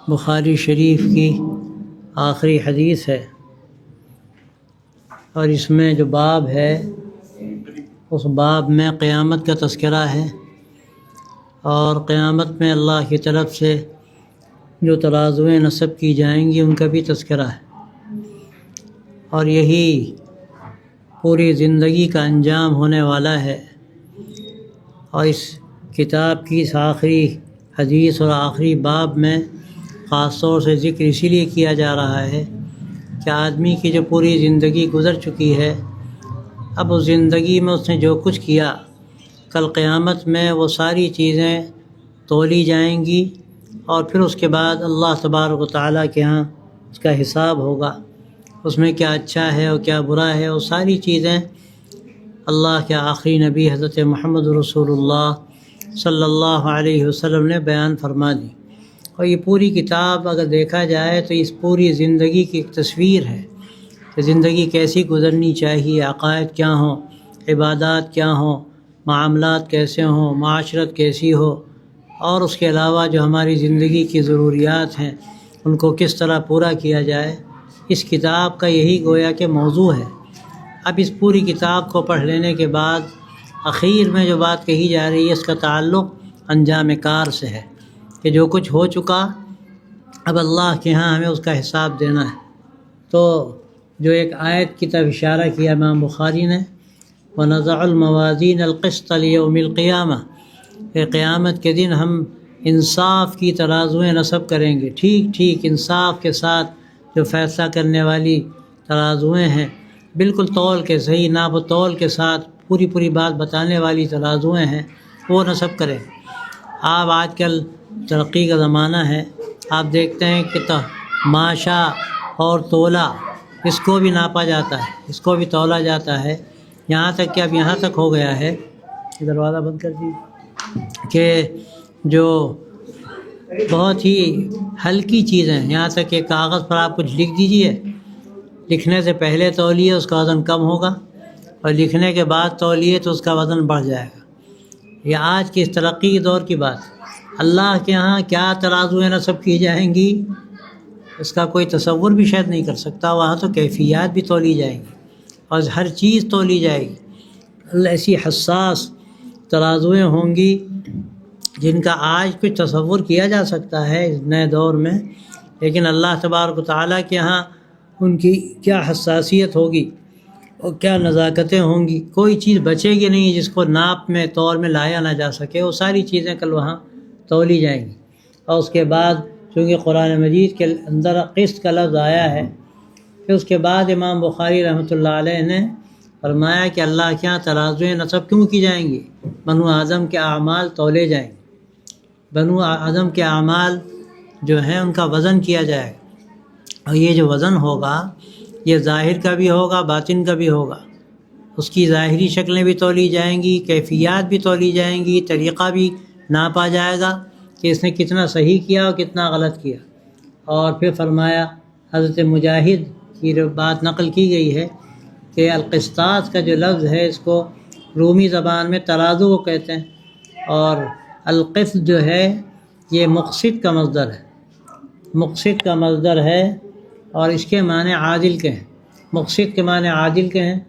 بخاری شریف کی آخری حدیث ہے، اور اس میں جو باب ہے اس باب میں قیامت کا تذکرہ ہے، اور قیامت میں اللہ کی طرف سے جو ترازویں نصب کی جائیں گی ان کا بھی تذکرہ ہے، اور یہی پوری زندگی کا انجام ہونے والا ہے۔ اور اس کتاب کی اس آخری حدیث اور آخری باب میں خاص طور سے ذکر اسی لیے کیا جا رہا ہے کہ آدمی کی جو پوری زندگی گزر چکی ہے، اب اس زندگی میں اس نے جو کچھ کیا، کل قیامت میں وہ ساری چیزیں تولی جائیں گی، اور پھر اس کے بعد اللہ تبارک و تعالیٰ کے ہاں اس کا حساب ہوگا۔ اس میں کیا اچھا ہے اور کیا برا ہے، وہ ساری چیزیں اللہ کے آخری نبی حضرت محمد رسول اللہ صلی اللہ علیہ وسلم نے بیان فرما دی۔ اور یہ پوری کتاب اگر دیکھا جائے تو اس پوری زندگی کی ایک تصویر ہے کہ زندگی کیسی گزرنی چاہیے، عقائد کیا ہوں، عبادات کیا ہوں، معاملات کیسے ہوں، معاشرت کیسی ہو، اور اس کے علاوہ جو ہماری زندگی کی ضروریات ہیں ان کو کس طرح پورا کیا جائے۔ اس کتاب کا یہی گویا کہ موضوع ہے۔ اب اس پوری کتاب کو پڑھ لینے کے بعد اخیر میں جو بات کہی جا رہی ہے اس کا تعلق انجام کار سے ہے کہ جو کچھ ہو چکا اب اللہ کے ہاں ہمیں اس کا حساب دینا ہے۔ تو جو ایک آیت کی طرف اشارہ کیا امام بخاری نے، وَنَضَعُ الْمَوَازِينَ الْقِسْطَ لِيَوْمِ الْقِيَامَةِ، کہ قیامت کے دن ہم انصاف کی ترازویں نصب کریں گے، ٹھیک انصاف کے ساتھ جو فیصلہ کرنے والی ترازویں ہیں، بالکل تول کے صحیح ناپ و تول کے ساتھ پوری بات بتانے والی ترازویں ہیں، وہ نصب کریں۔ آپ آج کل ترقی کا زمانہ ہے، آپ دیکھتے ہیں کہ ماشا اور تولا اس کو بھی ناپا جاتا ہے، اس کو بھی تولا جاتا ہے، یہاں تک کہ اب یہاں تک ہو گیا ہے، دروازہ بند کر دیجیے، کہ جو بہت ہی ہلکی چیزیں، یہاں تک کہ کاغذ پر آپ کچھ لکھ دیجئے، لکھنے سے پہلے تولیے اس کا وزن کم ہوگا، اور لکھنے کے بعد تولیے تو اس کا وزن بڑھ جائے گا۔ یہ آج کی اس ترقی کے دور کی بات۔ اللہ کے ہاں کیا ترازویں نصب کی جائیں گی اس کا کوئی تصور بھی شاید نہیں کر سکتا۔ وہاں تو کیفیات بھی تولی جائیں گی اور ہر چیز تولی جائے گی۔ اللہ ایسی حساس ترازویں ہوں گی جن کا آج کچھ تصور کیا جا سکتا ہے اس نئے دور میں، لیکن اللہ تبارک و تعالیٰ کے ہاں ان کی کیا حساسیت ہوگی اور کیا نزاکتیں ہوں گی، کوئی چیز بچے گی نہیں جس کو ناپ میں طور میں لایا نہ جا سکے، وہ ساری چیزیں کل وہاں تولی جائیں گی۔ اور اس کے بعد چونکہ قرآن مجید کے اندر قسط کا لفظ آیا ہے، پھر اس کے بعد امام بخاری رحمۃ اللہ علیہ نے فرمایا کہ اللہ کے یہاں ترازویں نصب کیوں کی جائیں گی؟ بنو آدم کے اعمال تولے جائیں گے، بنو آدم کے اعمال جو ہیں ان کا وزن کیا جائے گا، اور یہ جو وزن ہوگا یہ ظاہر کا بھی ہوگا باطن کا بھی ہوگا۔ اس کی ظاہری شکلیں بھی تولی جائیں گی، کیفیات بھی تولی جائیں گی، طریقہ بھی ناپا جائے گا کہ اس نے کتنا صحیح کیا اور کتنا غلط کیا۔ اور پھر فرمایا، حضرت مجاہد کی بات نقل کی گئی ہے کہ القسطاس کا جو لفظ ہے اس کو رومی زبان میں ترازو کو کہتے ہیں، اور القسط جو ہے یہ مقسط کا مصدر ہے، مقسط کا مصدر ہے، اور اس کے معنی عادل کے ہیں۔ مقسط کے معنی عادل کے ہیں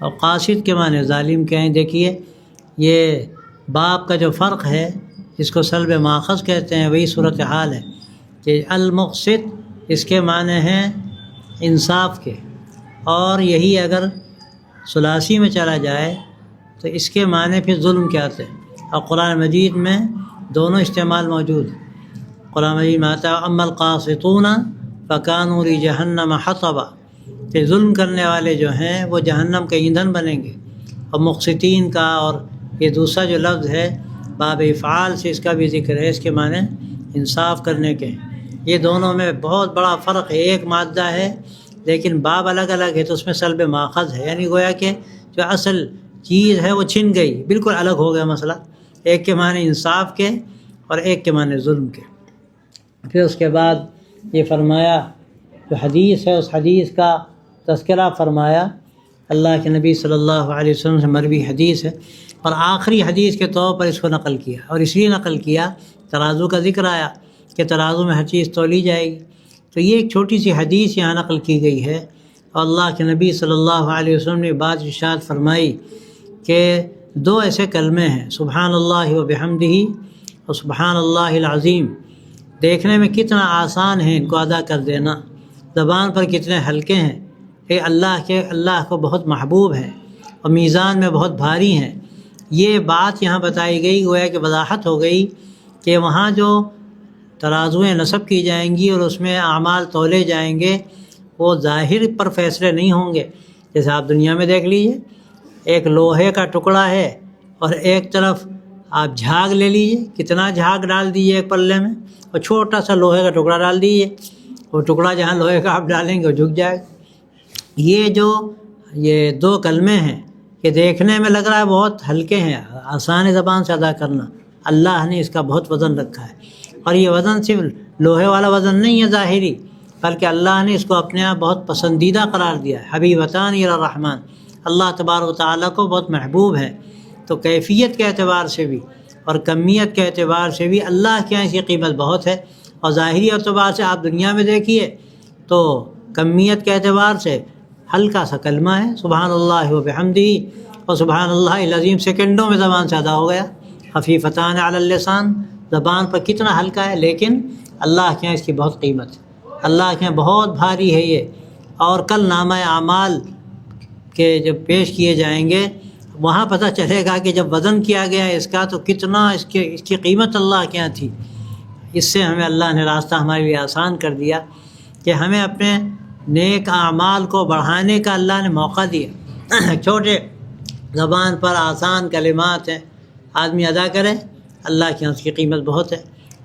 اور قاسط کے معنی ظالم کے ہیں۔ دیکھیے یہ باب کا جو فرق ہے جس کو سلب ماخذ کہتے ہیں وہی صورتحال ہے کہ المقسط اس کے معنی ہیں انصاف کے، اور یہی اگر ثلاثی میں چلا جائے تو اس کے معنی پھر ظلم کے آتے ہیں، اور قرآن مجید میں دونوں استعمال موجود ہیں۔ قرآن مجید میں آتا ہے اما القاسطون فکانوا لجہنم حطبا، کہ ظلم کرنے والے جو ہیں وہ جہنم کے ایندھن بنیں گے۔ اور مقسطین کا اور یہ دوسرا جو لفظ ہے باب افعال سے اس کا بھی ذکر ہے، اس کے معنی انصاف کرنے کے۔ یہ دونوں میں بہت بڑا فرق ہے، ایک مادہ ہے لیکن باب الگ الگ ہے، تو اس میں سلب ماخذ ہے، یعنی گویا کہ جو اصل چیز ہے وہ چھن گئی، بالکل الگ ہو گیا مسئلہ، ایک کے معنی انصاف کے اور ایک کے معنی ظلم کے۔ پھر اس کے بعد یہ فرمایا جو حدیث ہے اس حدیث کا تذکرہ فرمایا، اللہ کے نبی صلی اللہ علیہ وسلم سے مروی حدیث ہے، اور آخری حدیث کے طور پر اس کو نقل کیا، اور اس لیے نقل کیا ترازو کا ذکر آیا کہ ترازو میں ہر چیز تولی جائے گی۔ تو یہ ایک چھوٹی سی حدیث یہاں نقل کی گئی ہے، اور اللہ کے نبی صلی اللہ علیہ وسلم نے بات ارشاد فرمائی کہ دو ایسے کلمے ہیں، سبحان اللہ و بحمدہ اور سبحان اللہ العظیم، دیکھنے میں کتنا آسان ہے ان کو ادا کر دینا، زبان پر کتنے ہلکے ہیں، کہ اللہ کو بہت محبوب ہیں اور میزان میں بہت بھاری ہیں۔ یہ بات یہاں بتائی گئی، گویا کہ وضاحت ہو گئی کہ وہاں جو ترازویں نصب کی جائیں گی اور اس میں اعمال تولے جائیں گے، وہ ظاہر پر فیصلے نہیں ہوں گے۔ جیسے آپ دنیا میں دیکھ لیجئے، ایک لوہے کا ٹکڑا ہے اور ایک طرف آپ جھاگ لے لیجئے، کتنا جھاگ ڈال دیجئے ایک پلے میں، اور چھوٹا سا لوہے کا ٹکڑا ڈال دیجئے، وہ ٹکڑا جہاں لوہے کا آپ ڈالیں گے وہ جھک جائے گا۔ یہ دو کلمے ہیں کہ دیکھنے میں لگ رہا ہے بہت ہلکے ہیں، آسان زبان سے ادا کرنا، اللہ نے اس کا بہت وزن رکھا ہے، اور یہ وزن صرف لوہے والا وزن نہیں ہے ظاہری، بلکہ اللہ نے اس کو اپنے آپ بہت پسندیدہ قرار دیا ہے، حبیبتان الی الرحمن، اللہ تبارک و تعالیٰ کو بہت محبوب ہے۔ تو کیفیت کے اعتبار سے بھی اور کمیت کے اعتبار سے بھی اللہ کے یہاں اس کی قیمت بہت ہے، اور ظاہری اعتبار سے آپ دنیا میں دیکھیے تو کمیت کے اعتبار سے ہلکا سا کلمہ ہے، سبحان اللہ و بحمدہ اور سبحان اللہ العظیم، سیکنڈوں میں زبان سے ادا ہو گیا، خفیفتان علی اللسان، زبان پر کتنا ہلکا ہے، لیکن اللہ کے یہاں اس کی بہت قیمت ہے، اللہ کے یہاں بہت بھاری ہے یہ۔ اور کل نامہ اعمال کے جب پیش کیے جائیں گے، وہاں پتہ چلے گا کہ جب وزن کیا گیا اس کا تو کتنا اس کی قیمت اللہ کے یہاں تھی۔ اس سے ہمیں اللہ نے راستہ ہمارے لیے آسان کر دیا کہ ہمیں اپنے نیک اعمال کو بڑھانے کا اللہ نے موقع دیا۔ چھوٹے زبان پر آسان کلمات ہیں، آدمی ادا کرے، اللہ کے یہاں اس کی قیمت بہت ہے۔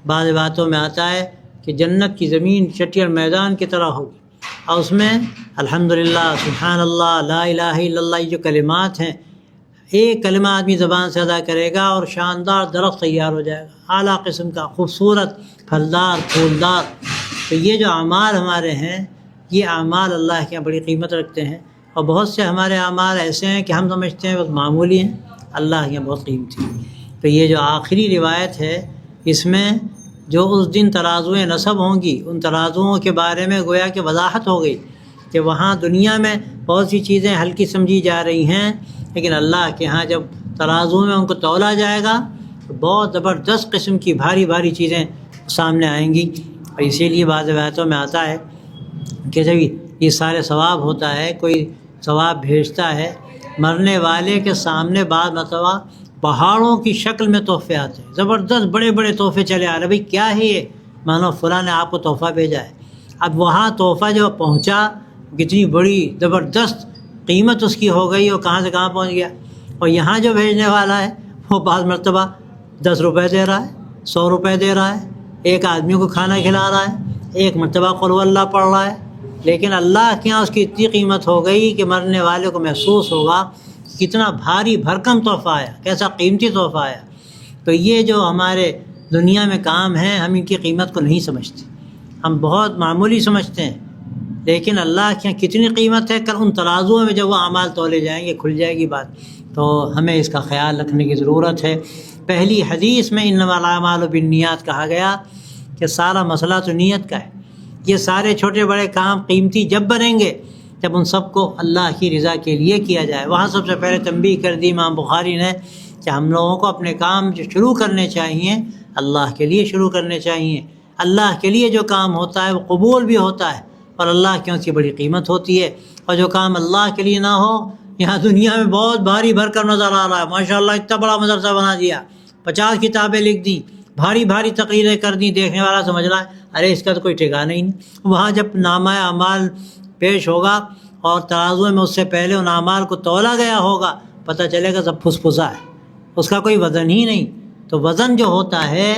بعض باتوں میں آتا ہے کہ جنت کی زمین چٹی اور میدان کی طرح ہوگی، اور اس میں الحمدللہ، سبحان اللہ، لا الہ الا اللہ، یہ جو کلمات ہیں، ایک کلمہ آدمی زبان سے ادا کرے گا اور شاندار درخت تیار ہو جائے گا، اعلیٰ قسم کا، خوبصورت، پھلدار، پھولدار۔ تو یہ جو اعمال ہمارے ہیں، یہ اعمال اللہ کے یہاں بڑی قیمت رکھتے ہیں، اور بہت سے ہمارے اعمال ایسے ہیں کہ ہم سمجھتے ہیں بس معمولی ہیں، اللہ کے یہاں بہت قیمتی ہیں۔ تو یہ جو آخری روایت ہے، اس میں جو اس دن ترازویں نصب ہوں گی، ان ترازوؤں کے بارے میں گویا کہ وضاحت ہو گئی کہ وہاں دنیا میں بہت سی چیزیں ہلکی سمجھی جا رہی ہیں، لیکن اللہ کے ہاں جب ترازو میں ان کو تولا جائے گا تو بہت زبردست قسم کی بھاری بھاری چیزیں سامنے آئیں گی۔ اور اسی لیے بعض روایتوں میں آتا ہے کہ جب یہ سارے ثواب ہوتا ہے، کوئی ثواب بھیجتا ہے، مرنے والے کے سامنے بعض مرتبہ پہاڑوں کی شکل میں تحفے آتے ہیں، زبردست بڑے بڑے تحفے چلے آ رہے، بھائی کیا ہے یہ، مانو فلاں نے آپ کو تحفہ بھیجا ہے۔ اب وہاں تحفہ جو پہنچا، کتنی بڑی زبردست قیمت اس کی ہو گئی، اور کہاں سے کہاں پہنچ گیا، اور یہاں جو بھیجنے والا ہے وہ بعض مرتبہ 10 روپے دے رہا ہے، 100 روپے دے رہا ہے، ایک آدمی کو کھانا کھلا رہا ہے، ایک مرتبہ قل اللہ پڑھ رہا ہے، لیکن اللہ کے یہاں اس کی اتنی قیمت ہو گئی کہ مرنے والے کو محسوس ہوگا کتنا بھاری بھرکم تحفہ آیا، کیسا قیمتی تحفہ آیا۔ تو یہ جو ہمارے دنیا میں کام ہیں، ہم ان کی قیمت کو نہیں سمجھتے، ہم بہت معمولی سمجھتے ہیں، لیکن اللہ کے یہاں کتنی قیمت ہے، کل ان ترازوؤں میں جب وہ اعمال تولے جائیں گے کھل جائے گی بات۔ تو ہمیں اس کا خیال رکھنے کی ضرورت ہے۔ پہلی حدیث میں انما الاعمال بالنیات کہا گیا کہ سارا مسئلہ تو نیت کا ہے۔ یہ سارے چھوٹے بڑے کام قیمتی جب بنیں گے جب ان سب کو اللہ کی رضا کے لیے کیا جائے۔ وہاں سب سے پہلے تنبیہ کر دی امام بخاری نے کہ ہم لوگوں کو اپنے کام جو شروع کرنے چاہیے اللہ کے لیے شروع کرنے چاہیے۔ اللہ کے لیے جو کام ہوتا ہے وہ قبول بھی ہوتا ہے، اور اللہ کی اس کی بڑی قیمت ہوتی ہے۔ اور جو کام اللہ کے لیے نہ ہو، یہاں دنیا میں بہت بھاری بھرکم نظر آ رہا ہے، ماشاءاللہ اتنا بڑا مدرسہ بنا دیا، 50 کتابیں لکھ دیں، بھاری بھاری تقریریں کر دیں، دیکھنے والا سمجھ رہا ہے ارے اس کا تو کوئی ٹھکانہ ہی نہیں۔ وہاں جب نامہ اعمال پیش ہوگا اور ترازو میں اس سے پہلے ان اعمال کو تولا گیا ہوگا، پتہ چلے گا سب پھسپھسا ہے، اس کا کوئی وزن ہی نہیں۔ تو وزن جو ہوتا ہے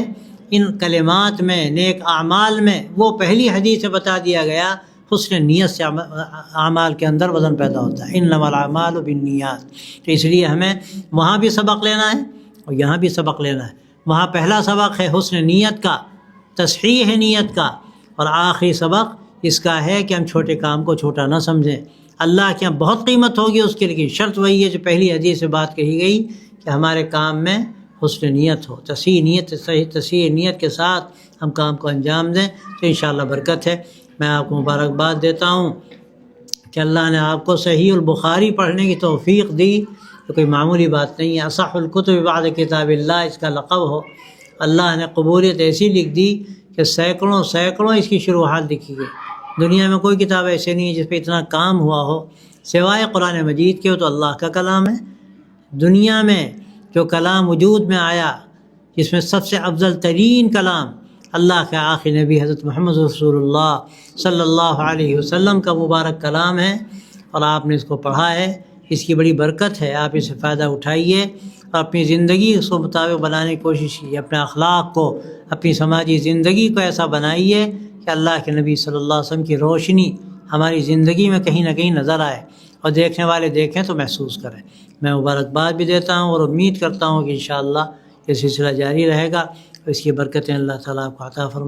ان کلمات میں، نیک اعمال میں، وہ پہلی حدیث سے بتا دیا گیا، حسن نیت سے اعمال کے اندر وزن پیدا ہوتا ہے، انما الاعمال بالنیات۔ تو اس لیے ہمیں وہاں بھی سبق لینا ہے اور یہاں بھی سبق لینا ہے۔ وہاں پہلا سبق ہے حسن نیت کا، تصحیح نیت کا، اور آخری سبق اس کا ہے کہ ہم چھوٹے کام کو چھوٹا نہ سمجھیں۔ اللہ کے یہاں بہت قیمت ہوگی اس کے لیے، شرط وہی ہے جو پہلی حدیث سے بات کہی گئی کہ ہمارے کام میں حسن نیت ہو، تصحیح نیت کے ساتھ ہم کام کو انجام دیں تو انشاءاللہ برکت ہے۔ میں آپ کو مبارکباد دیتا ہوں کہ اللہ نے آپ کو صحیح البخاری پڑھنے کی توفیق دی، تو کوئی معمولی بات نہیں ہے۔ اصح الکتب بعد کتاب اللہ اس کا لقب ہو، اللہ نے قبولیت ایسی لکھ دی کہ سینکڑوں اس کی شروحات لکھی گئی۔ دنیا میں کوئی کتاب ایسے نہیں ہے جس پہ اتنا کام ہوا ہو سوائے قرآن مجید کے، تو اللہ کا کلام ہے۔ دنیا میں جو کلام وجود میں آیا، جس میں سب سے افضل ترین کلام اللہ کے آخری نبی حضرت محمد رسول اللہ صلی اللہ علیہ وسلم کا مبارک کلام ہے، اور آپ نے اس کو پڑھا ہے، اس کی بڑی برکت ہے۔ آپ اس سے فائدہ اٹھائیے اور اپنی زندگی اس کو مطابق بنانے کی کوشش کیجیے، اپنے اخلاق کو، اپنی سماجی زندگی کو ایسا بنائیے کہ اللہ کے نبی صلی اللہ علیہ وسلم کی روشنی ہماری زندگی میں کہیں نہ کہیں نظر آئے، اور دیکھنے والے دیکھیں تو محسوس کریں۔ میں مبارکباد بھی دیتا ہوں اور امید کرتا ہوں کہ انشاءاللہ یہ سلسلہ جاری رہے گا، اس کی برکتیں اللہ تعالیٰ کو عطا فرمائے۔